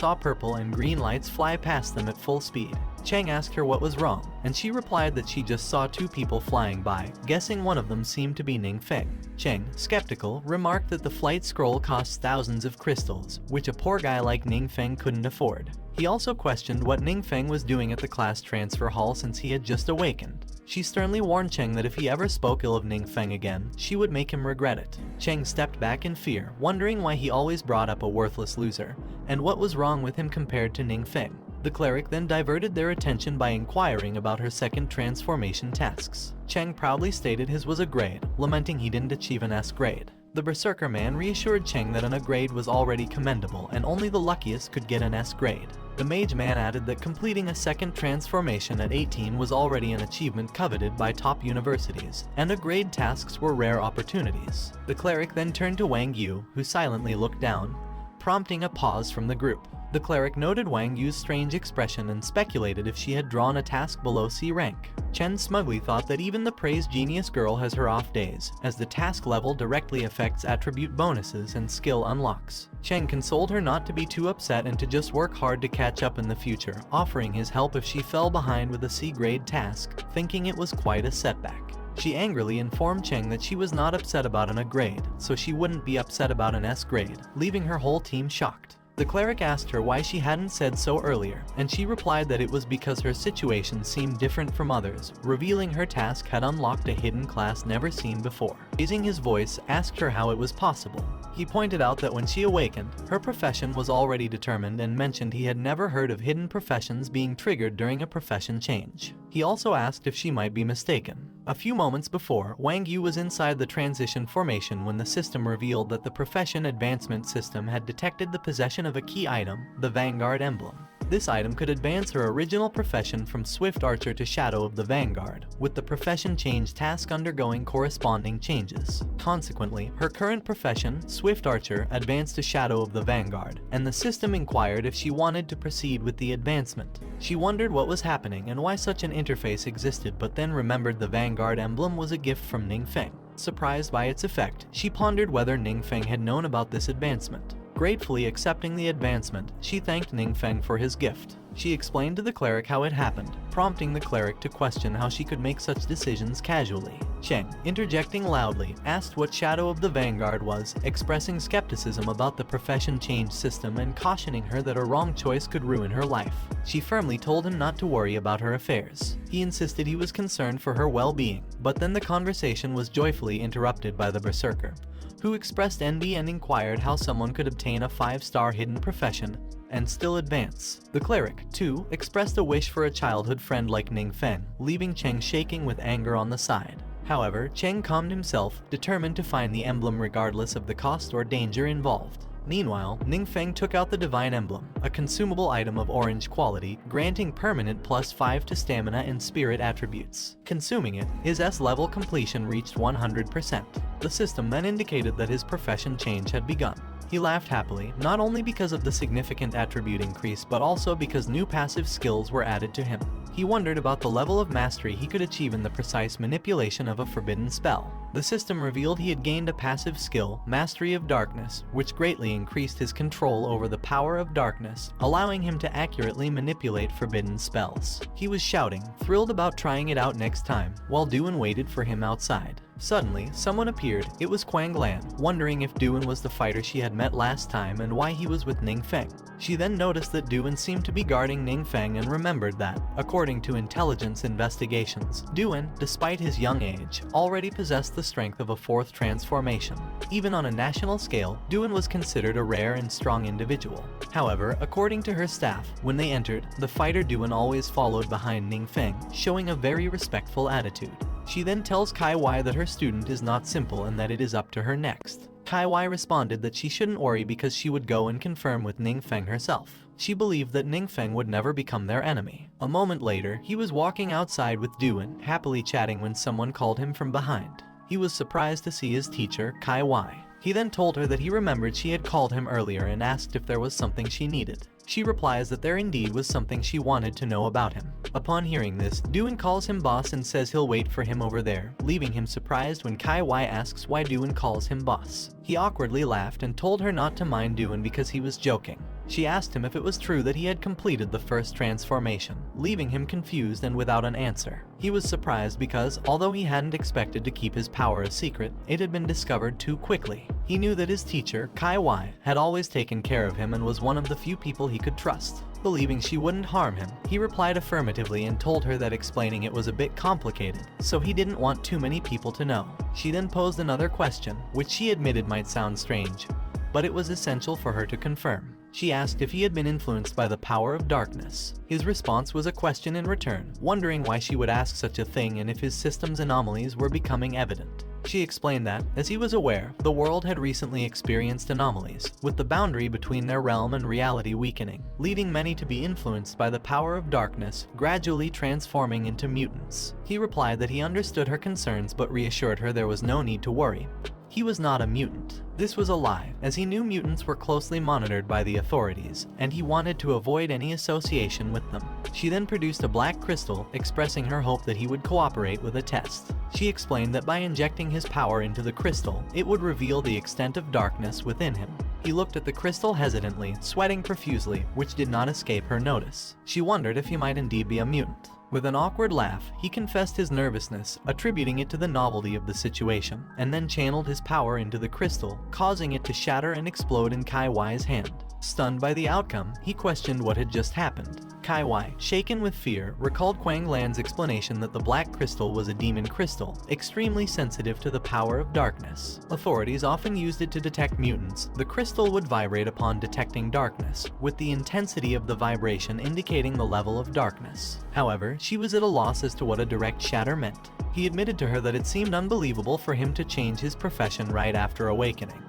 saw purple and green lights fly past them at full speed. Cheng asked her what was wrong, and she replied that she just saw two people flying by, guessing one of them seemed to be Ningfeng. Cheng, skeptical, remarked that the flight scroll costs thousands of crystals, which a poor guy like Ningfeng couldn't afford. He also questioned what Ningfeng was doing at the class transfer hall since he had just awakened. She sternly warned Cheng that if he ever spoke ill of Ningfeng again, she would make him regret it. Cheng stepped back in fear, wondering why he always brought up a worthless loser, and what was wrong with him compared to Ningfeng. The cleric then diverted their attention by inquiring about her second transformation tasks. Cheng proudly stated his was a grade, lamenting he didn't achieve an S grade. The Berserker man reassured Cheng that an A grade was already commendable and only the luckiest could get an S grade. The mage man added that completing a second transformation at 18 was already an achievement coveted by top universities, and A grade tasks were rare opportunities. The cleric then turned to Wang Yu, who silently looked down, prompting a pause from the group. The cleric noted Wang Yu's strange expression and speculated if she had drawn a task below C rank. Chen smugly thought that even the praised genius girl has her off days, as the task level directly affects attribute bonuses and skill unlocks. Chen consoled her not to be too upset and to just work hard to catch up in the future, offering his help if she fell behind with a C grade task, thinking it was quite a setback. She angrily informed Cheng that she was not upset about an A grade, so she wouldn't be upset about an S grade, leaving her whole team shocked. The cleric asked her why she hadn't said so earlier, and she replied that it was because her situation seemed different from others, revealing her task had unlocked a hidden class never seen before. Raising his voice, asked her how it was possible. He pointed out that when she awakened, her profession was already determined and mentioned he had never heard of hidden professions being triggered during a profession change. He also asked if she might be mistaken. A few moments before, Wang Yu was inside the transition formation when the system revealed that the profession advancement system had detected the possession of a key item, the Vanguard emblem. This item could advance her original profession from Swift Archer to Shadow of the Vanguard, with the profession change task undergoing corresponding changes. Consequently, her current profession, Swift Archer, advanced to Shadow of the Vanguard, and the system inquired if she wanted to proceed with the advancement. She wondered what was happening and why such an interface existed, but then remembered the Vanguard emblem was a gift from Ningfeng. Surprised by its effect, she pondered whether Ningfeng had known about this advancement. Gratefully accepting the advancement, she thanked Ningfeng for his gift. She explained to the cleric how it happened, prompting the cleric to question how she could make such decisions casually. Cheng, interjecting loudly, asked what Shadow of the Vanguard was, expressing skepticism about the profession change system and cautioning her that a wrong choice could ruin her life. She firmly told him not to worry about her affairs. He insisted he was concerned for her well-being, but then the conversation was joyfully interrupted by the Berserker, who expressed envy and inquired how someone could obtain a 5-star hidden profession and still advance. The cleric, too, expressed a wish for a childhood friend like Ningfeng, leaving Cheng shaking with anger on the side. However, Cheng calmed himself, determined to find the emblem regardless of the cost or danger involved. Meanwhile, Ningfeng took out the Divine Emblem, a consumable item of orange quality, granting permanent +5 to stamina and spirit attributes. Consuming it, his S-level completion reached 100%. The system then indicated that his profession change had begun. He laughed happily, not only because of the significant attribute increase but also because new passive skills were added to him. He wondered about the level of mastery he could achieve in the precise manipulation of a forbidden spell. The system revealed he had gained a passive skill, Mastery of Darkness, which greatly increased his control over the power of darkness, allowing him to accurately manipulate forbidden spells. He was shouting, thrilled about trying it out next time, while Duan waited for him outside. Suddenly, someone appeared. It was Quang Lan, wondering if Duan was the fighter she had met last time and why he was with Ningfeng. She then noticed that Duan seemed to be guarding Ningfeng and remembered that, according to intelligence investigations, Duan, despite his young age, already possessed the strength of a 4th transformation. Even on a national scale, Duan was considered a rare and strong individual. However, according to her staff, when they entered, the fighter Duan always followed behind Ningfeng, showing a very respectful attitude. She then tells Kai Wai that her student is not simple and that it is up to her next. Kai Wai responded that she shouldn't worry because she would go and confirm with Ningfeng herself. She believed that Ningfeng would never become their enemy. A moment later, he was walking outside with Duan, happily chatting when someone called him from behind. He was surprised to see his teacher, Kai Wai. He then told her that he remembered she had called him earlier and asked if there was something she needed. She replies that there indeed was something she wanted to know about him. Upon hearing this, Duan calls him boss and says he'll wait for him over there, leaving him surprised when Kai Wai asks why Duan calls him boss. He He awkwardly laughed and told her not to mind Doon because he was joking. She asked him if it was true that he had completed the first transformation, leaving him confused and without an answer. He was surprised because, although he hadn't expected to keep his power a secret, it had been discovered too quickly. He knew that his teacher, Kai Wai, had always taken care of him and was one of the few people he could trust. Believing she wouldn't harm him, he replied affirmatively and told her that explaining it was a bit complicated, so he didn't want too many people to know. She then posed another question, which she admitted might sound strange, but it was essential for her to confirm. She asked if he had been influenced by the power of darkness. His response was a question in return, wondering why she would ask such a thing and if his system's anomalies were becoming evident. She explained that, as he was aware, the world had recently experienced anomalies, with the boundary between their realm and reality weakening, leading many to be influenced by the power of darkness, gradually transforming into mutants. He replied that he understood her concerns but reassured her there was no need to worry. He was not a mutant. This was a lie, as he knew mutants were closely monitored by the authorities, and he wanted to avoid any association with them. She then produced a black crystal, expressing her hope that he would cooperate with a test. She explained that by injecting his power into the crystal, it would reveal the extent of darkness within him. He looked at the crystal hesitantly, sweating profusely, which did not escape her notice. She wondered if he might indeed be a mutant. With an awkward laugh, he confessed his nervousness, attributing it to the novelty of the situation, and then channeled his power into the crystal, causing it to shatter and explode in Kai Wai's hand. Stunned by the outcome, he questioned what had just happened. Kai Wai, shaken with fear, recalled Quang Lan's explanation that the black crystal was a demon crystal, extremely sensitive to the power of darkness. Authorities often used it to detect mutants. The crystal would vibrate upon detecting darkness, with the intensity of the vibration indicating the level of darkness. However, she was at a loss as to what a direct shatter meant. He admitted to her that it seemed unbelievable for him to change his profession right after awakening,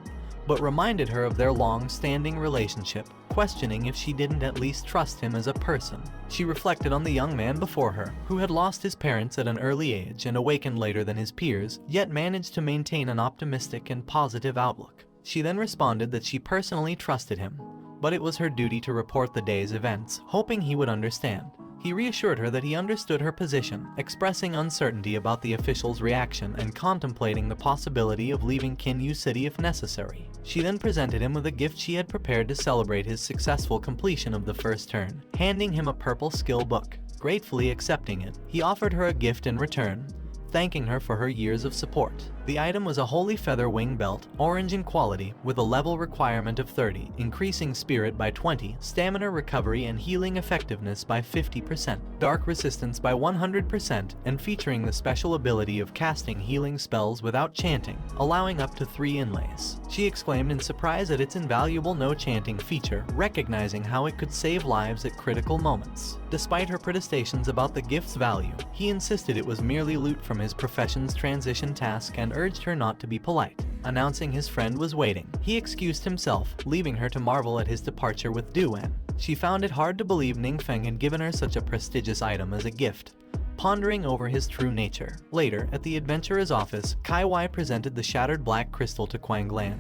but reminded her of their long-standing relationship, questioning if she didn't at least trust him as a person. She reflected on the young man before her, who had lost his parents at an early age and awakened later than his peers, yet managed to maintain an optimistic and positive outlook. She then responded that she personally trusted him, but it was her duty to report the day's events, hoping he would understand. He reassured her that he understood her position, expressing uncertainty about the official's reaction and contemplating the possibility of leaving Kinyu City if necessary. She then presented him with a gift she had prepared to celebrate his successful completion of the first turn, handing him a purple skill book. Gratefully accepting it, he offered her a gift in return, thanking her for her years of support. The item was a holy feather wing belt, orange in quality, with a level requirement of 30, increasing spirit by 20, stamina recovery and healing effectiveness by 50%, dark resistance by 100%, and featuring the special ability of casting healing spells without chanting, allowing up to 3 inlays. She exclaimed in surprise at its invaluable no-chanting feature, recognizing how it could save lives at critical moments. Despite her protestations about the gift's value, he insisted it was merely loot from his profession's transition task and urged her not to be polite. Announcing his friend was waiting, he excused himself, leaving her to marvel at his departure with Duan. She found it hard to believe Ningfeng had given her such a prestigious item as a gift, pondering over his true nature. Later, at the adventurer's office, Kai Wai presented the shattered black crystal to Quang Lan,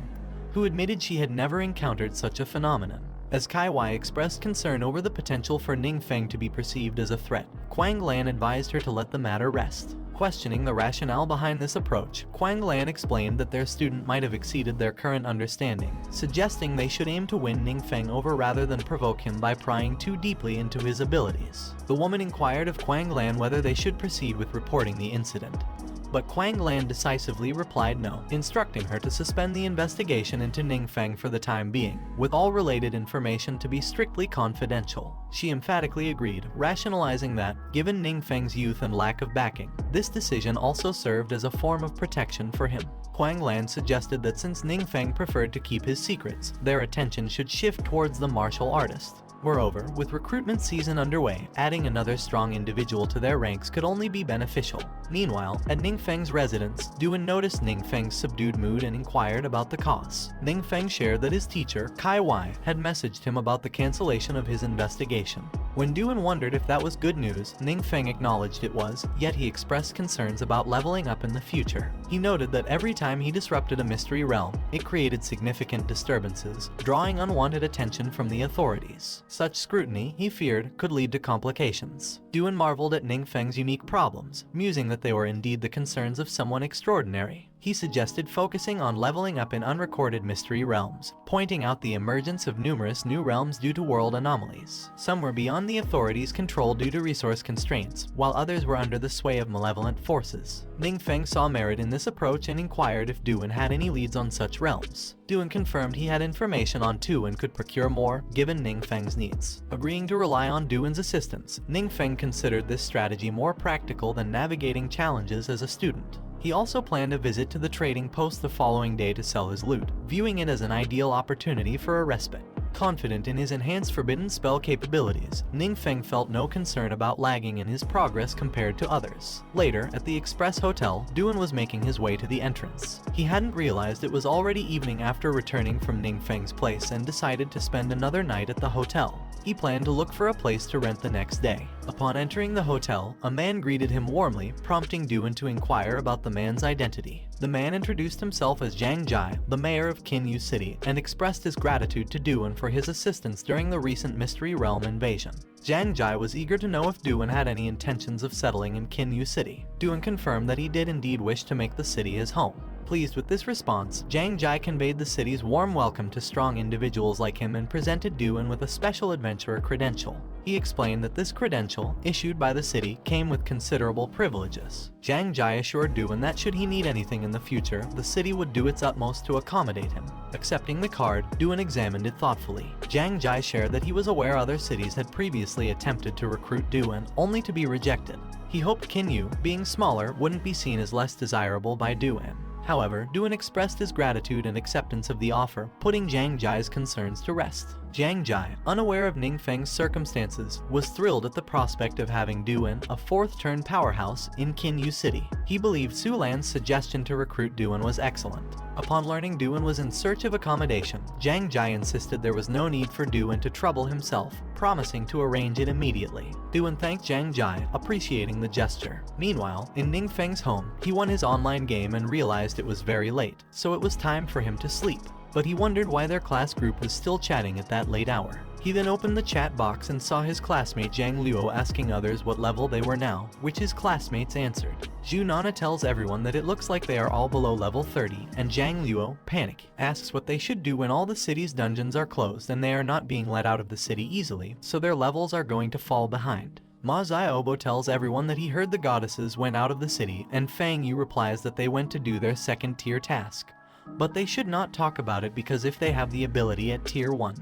who admitted she had never encountered such a phenomenon. As Kai Wai expressed concern over the potential for Ningfeng to be perceived as a threat, Quang Lan advised her to let the matter rest. Questioning the rationale behind this approach, Quang Lan explained that their student might have exceeded their current understanding, suggesting they should aim to win Ningfeng over rather than provoke him by prying too deeply into his abilities. The woman inquired of Quang Lan whether they should proceed with reporting the incident, but Quang Lan decisively replied no, instructing her to suspend the investigation into Ningfeng for the time being, with all related information to be strictly confidential. She emphatically agreed, rationalizing that, given Ningfeng's youth and lack of backing, this decision also served as a form of protection for him. Quang Lan suggested that since Ningfeng preferred to keep his secrets, their attention should shift towards the martial artist. Moreover, with recruitment season underway, adding another strong individual to their ranks could only be beneficial. Meanwhile, at Ningfeng's residence, Duan noticed Ningfeng's subdued mood and inquired about the cause. Ningfeng shared that his teacher, Kai Wai, had messaged him about the cancellation of his investigation. When Duan wondered if that was good news, Ningfeng acknowledged it was, yet he expressed concerns about leveling up in the future. He noted that every time he disrupted a mystery realm, it created significant disturbances, drawing unwanted attention from the authorities. Such scrutiny, he feared, could lead to complications. Duan marveled at Ningfeng's unique problems, musing that they were indeed the concerns of someone extraordinary. He suggested focusing on leveling up in unrecorded mystery realms, pointing out the emergence of numerous new realms due to world anomalies. Some were beyond the authorities' control due to resource constraints, while others were under the sway of malevolent forces. Ningfeng saw merit in this approach and inquired if Duan had any leads on such realms. Duan confirmed he had information on two and could procure more, given Ningfeng's needs. Agreeing to rely on Duan's assistance, Ningfeng considered this strategy more practical than navigating challenges as a student. He also planned a visit to the trading post the following day to sell his loot, viewing it as an ideal opportunity for a respite. Confident in his enhanced forbidden spell capabilities, Ningfeng felt no concern about lagging in his progress compared to others. Later, at the Express Hotel, Duan was making his way to the entrance. He hadn't realized it was already evening after returning from Ningfeng's place and decided to spend another night at the hotel. He planned to look for a place to rent the next day. Upon entering the hotel, a man greeted him warmly, prompting Duan to inquire about the man's identity. The man introduced himself as Zhang Jai, the mayor of Kinyu City, and expressed his gratitude to Duan for his assistance during the recent Mystery Realm invasion. Zhang Jai was eager to know if Duan had any intentions of settling in Kinyu City. Duan confirmed that he did indeed wish to make the city his home. Pleased with this response, Zhang Jai conveyed the city's warm welcome to strong individuals like him and presented Duan with a special adventurer credential. He explained that this credential, issued by the city, came with considerable privileges. Zhang Jai assured Duan that should he need anything in the future, the city would do its utmost to accommodate him. Accepting the card, Duan examined it thoughtfully. Zhang Jai shared that he was aware other cities had previously attempted to recruit Duan, only to be rejected. He hoped Kinyu, being smaller, wouldn't be seen as less desirable by Duan. However, Duan expressed his gratitude and acceptance of the offer, putting Zhang Jai's concerns to rest. Zhang Jai, unaware of Ningfeng's circumstances, was thrilled at the prospect of having Duan, a fourth-turn powerhouse, in Kinyu City. He believed Su Lan's suggestion to recruit Duan was excellent. Upon learning Duan was in search of accommodation, Zhang Jai insisted there was no need for Duan to trouble himself, promising to arrange it immediately. Duan thanked Zhang Jai, appreciating the gesture. Meanwhile, in Ningfeng's home, he won his online game and realized it was very late, so it was time for him to sleep. But he wondered why their class group was still chatting at that late hour. He then opened the chat box and saw his classmate Zhang Luo asking others what level they were now, which his classmates answered. Zhu Nana tells everyone that it looks like they are all below level 30, and Zhang Luo, panic, asks what they should do when all the city's dungeons are closed and they are not being let out of the city easily, so their levels are going to fall behind. Ma Ziobo tells everyone that he heard the goddesses went out of the city, and Fang Yu replies that they went to do their second-tier task. But they should not talk about it because if they have the ability at tier 1,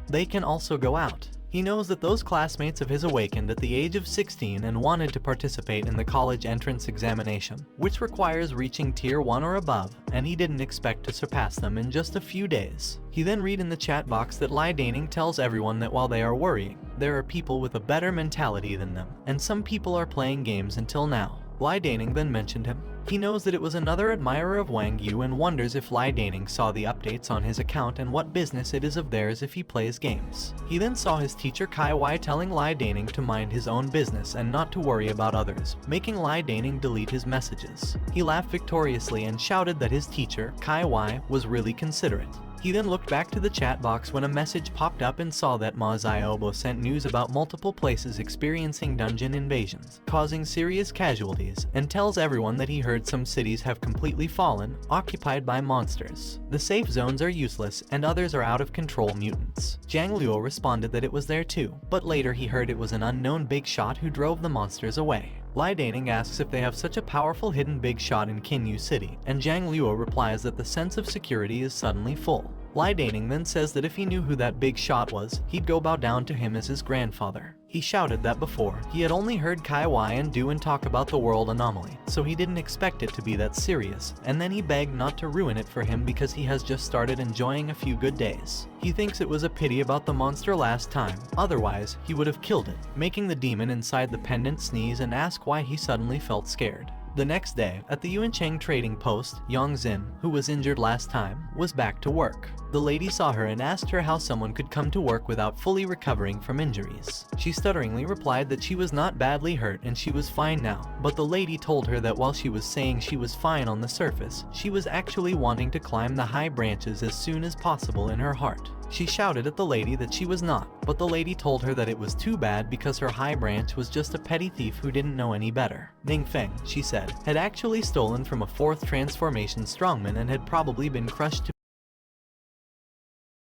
they can also go out. He knows that those classmates of his awakened at the age of 16 and wanted to participate in the college entrance examination, which requires reaching tier 1 or above, and he didn't expect to surpass them in just a few days. He then read in the chat box that Lai Daning tells everyone that while they are worrying, there are people with a better mentality than them, and some people are playing games until now. Lai Daning then mentioned him. He knows that it was another admirer of Wang Yu and wonders if Lai Daning saw the updates on his account and what business it is of theirs if he plays games. He then saw his teacher Kai Wai telling Lai Daning to mind his own business and not to worry about others, making Lai Daning delete his messages. He laughed victoriously and shouted that his teacher, Kai Wai, was really considerate. He then looked back to the chat box when a message popped up and saw that Ma Ziobo sent news about multiple places experiencing dungeon invasions, causing serious casualties, and tells everyone that he heard some cities have completely fallen, occupied by monsters. The safe zones are useless, and others are out of control mutants. Zhang Luo responded that it was there too, but later he heard it was an unknown big shot who drove the monsters away. Lai Daning asks if they have such a powerful hidden big shot in Kinyu City, and Zhang Luo replies that the sense of security is suddenly full. Lai Daning then says that if he knew who that big shot was, he'd go bow down to him as his grandfather. He shouted that before, he had only heard Kai Wai and Duan talk about the world anomaly, so he didn't expect it to be that serious, and then he begged not to ruin it for him because he has just started enjoying a few good days. He thinks it was a pity about the monster last time, otherwise he would have killed it, making the demon inside the pendant sneeze and ask why he suddenly felt scared. The next day, at the Yuancheng trading post, Yang Xin, who was injured last time, was back to work. The lady saw her and asked her how someone could come to work without fully recovering from injuries. She stutteringly replied that she was not badly hurt and she was fine now, but the lady told her that while she was saying she was fine on the surface, she was actually wanting to climb the high branches as soon as possible in her heart. She shouted at the lady that she was not, but the lady told her that it was too bad because her high branch was just a petty thief who didn't know any better. Ning Feng, she said, had actually stolen from a 4th transformation strongman and had probably been crushed to